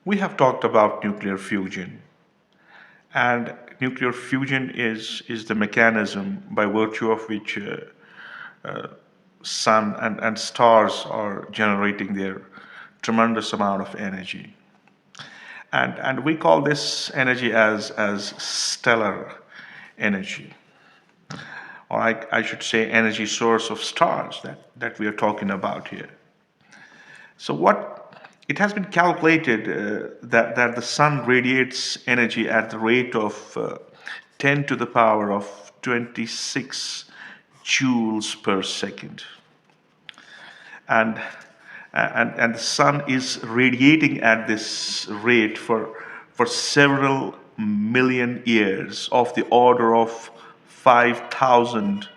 We have talked about nuclear fusion, and nuclear fusion is the mechanism by virtue of which sun and stars are generating their tremendous amount of energy. And we call this energy as stellar energy, or I should say energy source of stars that we are talking about here. So what it has been calculated that the sun radiates energy at the rate of 10 to the power of 26 joules per second, and and the sun is radiating at this rate for several million years, of the order of 5,000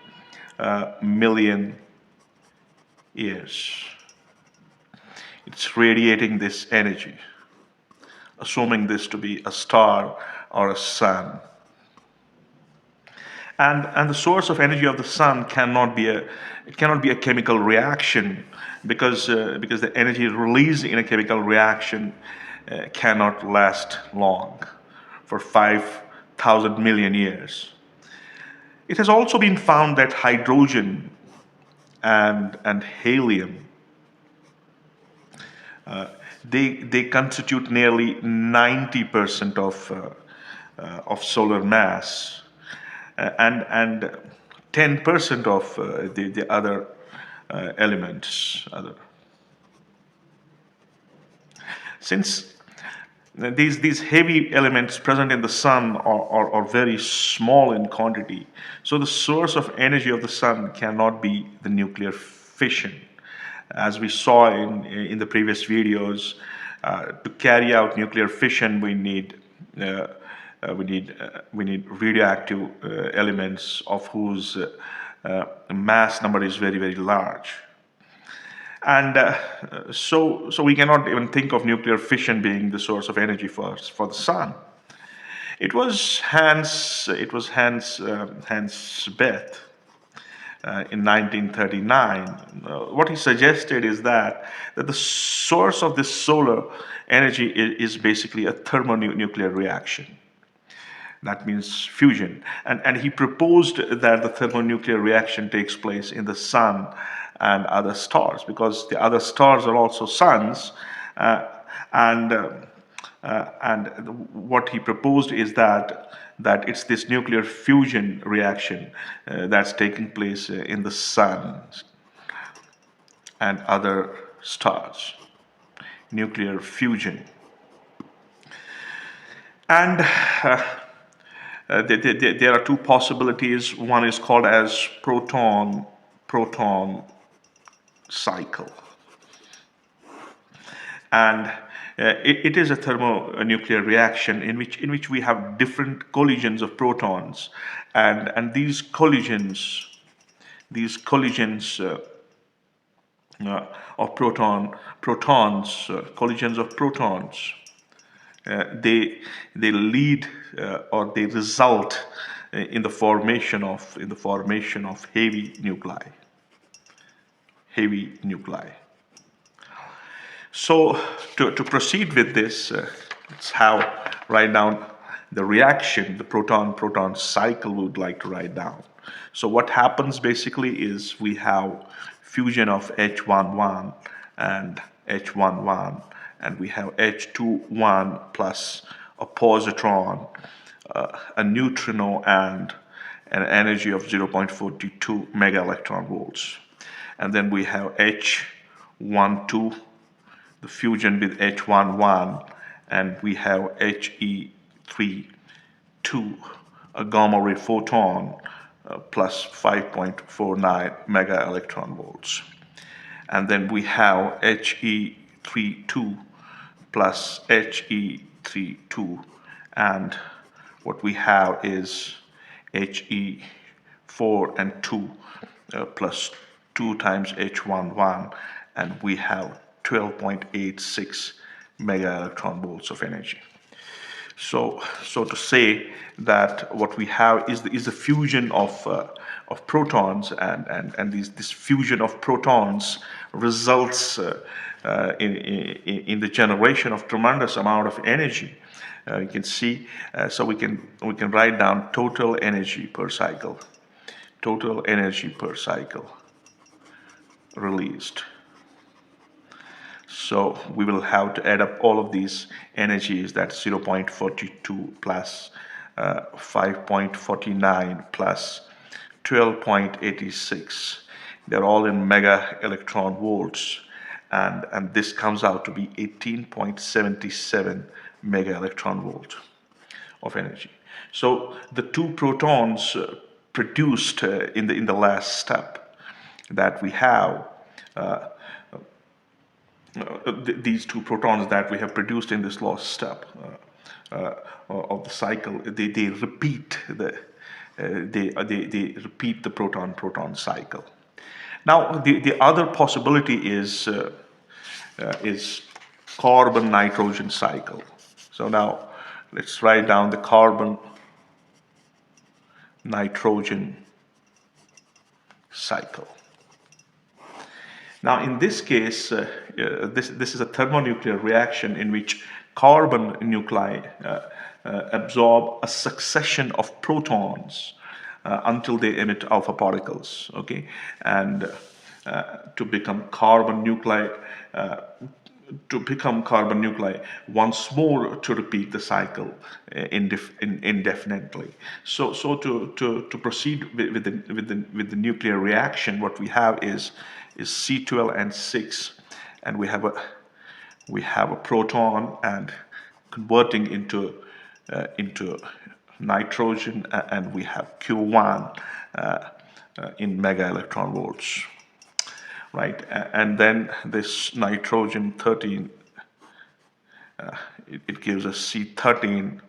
million years. It's radiating this energy, assuming this to be a star or a sun. And the source of energy of the sun cannot be a chemical reaction, because the energy released in a chemical reaction cannot last long, for 5,000 million years. It has also been found that hydrogen and helium, they constitute nearly 90% of solar mass, and 10% of the other elements. Since these heavy elements present in the sun are very small in quantity, so the source of energy of the sun cannot be the nuclear fission. As we saw in the previous videos, to carry out nuclear fission, we need radioactive elements of whose mass number is very large. And so we cannot even think of nuclear fission being the source of energy for the sun. It was Hans Bethe in 1939. What he suggested is that the source of this solar energy is basically a thermonuclear reaction. That means fusion. And he proposed that the thermonuclear reaction takes place in the sun and other stars, because the other stars are also suns. And what he proposed is that it's this nuclear fusion reaction that's taking place in the sun and other stars. Nuclear fusion. And there are two possibilities. One is called as proton cycle, and it is a thermonuclear reaction in which we have different collisions of protons, and these collisions of collisions of protons, they lead or they result in the formation of heavy nuclei. So to proceed with this, let's write down the reaction, the proton cycle we would like to write down. So what happens basically is we have fusion of H11 and H11, and we have H21 plus a positron, a neutrino, and an energy of 0.42 mega electron volts. And then we have H12, the fusion with H11, and we have He32, a gamma ray photon, plus 5.49 mega electron volts. And then we have He32 plus He32, and what we have is He4 and 2 plus 2 times H11, and we have 12.86 mega electron volts of energy. So to say that what we have is the fusion of protons, and this fusion of protons results in the generation of tremendous amount of energy. You can see, so we can write down total energy per cycle, total energy per cycle released. So we will have to add up all of these energies. That's 0.42 plus 5.49 plus 12.86. They're all in mega electron volts, and this comes out to be 18.77 mega electron volt of energy. So the two protons produced in the last step that we have, these two protons that we have produced in this last step of the cycle, they repeat they repeat the proton-proton cycle. Now, the other possibility is carbon-nitrogen cycle. So now let's write down the carbon-nitrogen cycle. Now, in this case, this is a thermonuclear reaction in which carbon nuclei absorb a succession of protons until they emit alpha particles. Okay, and to become carbon nuclei. Once more to repeat the cycle indefinitely. So to proceed with the nuclear reaction, what we have is C12 and 6, and we have a proton and converting into nitrogen, and we have Q1 in mega electron volts. Right, and then this nitrogen 13, it gives us C13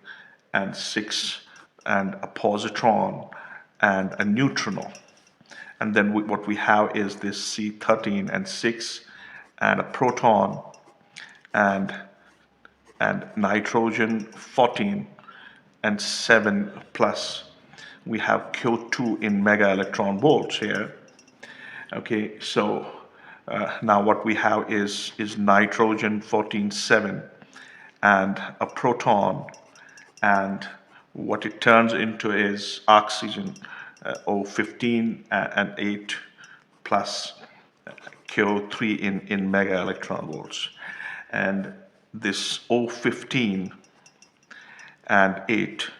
and 6 and a positron and a neutron. And then what we have is this C13 and 6 and a proton and nitrogen 14 and 7 plus. We have Q2 in mega electron volts here. Okay, so now what we have is nitrogen 14.7 and a proton, and what it turns into is oxygen O15 and 8 plus Q3 in mega electron volts. And this O15 and 8,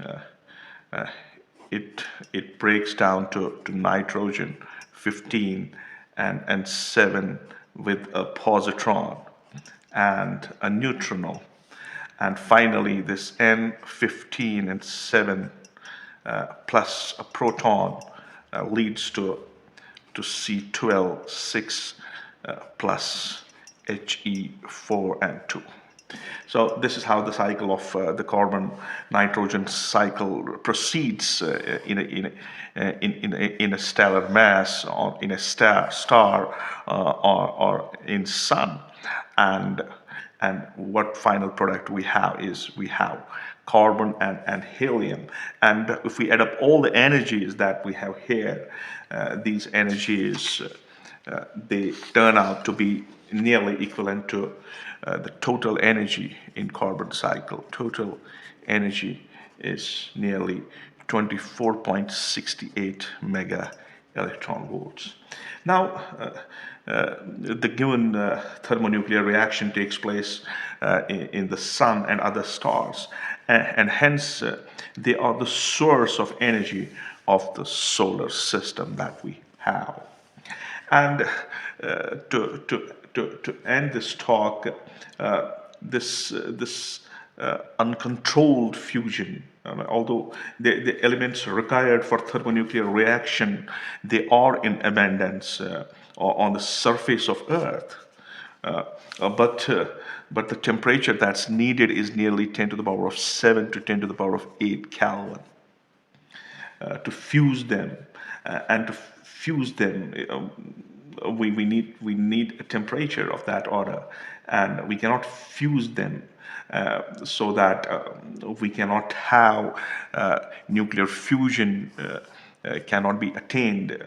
it breaks down to nitrogen 15 and 7 with a positron and a neutron. And finally, this N15 and 7 plus a proton leads to C12, 6 plus He4 and 2. So this is how the cycle of the carbon-nitrogen cycle proceeds in a stellar mass, or in a star, or in sun, and what final product we have is we have carbon and helium. And if we add up all the energies that we have here, these energies they turn out to be nearly equivalent to the total energy in carbon cycle. Total energy is nearly 24.68 mega electron volts. Now, the given thermonuclear reaction takes place in the sun and other stars, and hence they are the source of energy of the solar system that we have. And to end this talk, this uncontrolled fusion, although the elements required for thermonuclear reaction, they are in abundance on the surface of Earth, but the temperature that's needed is nearly 10 to the power of 7 to 10 to the power of 8 Kelvin to fuse them, and to fuse them we need a temperature of that order, and we cannot fuse them, so that we cannot have nuclear fusion cannot be attained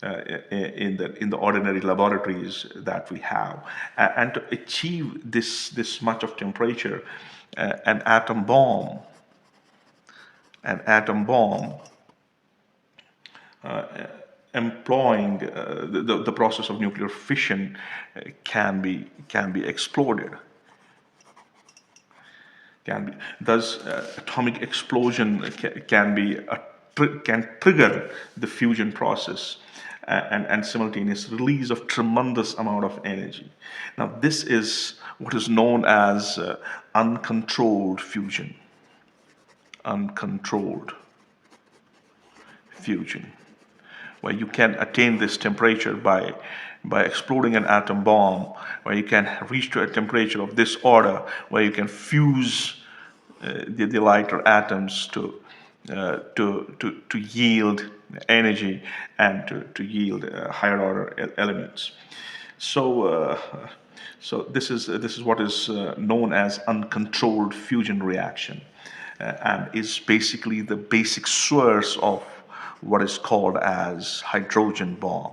in the ordinary laboratories that we have. And to achieve this much of temperature, an atom bomb employing the process of nuclear fission can be exploded. Thus, atomic explosion can trigger the fusion process, and simultaneous release of tremendous amount of energy. Now, this is what is known as uncontrolled fusion. Uncontrolled fusion, where you can attain this temperature by exploding an atom bomb, where you can reach to a temperature of this order, where you can fuse the lighter atoms to yield energy, and to yield higher order elements. So this is what is known as uncontrolled fusion reaction, and is basically the basic source of what is called as hydrogen bomb.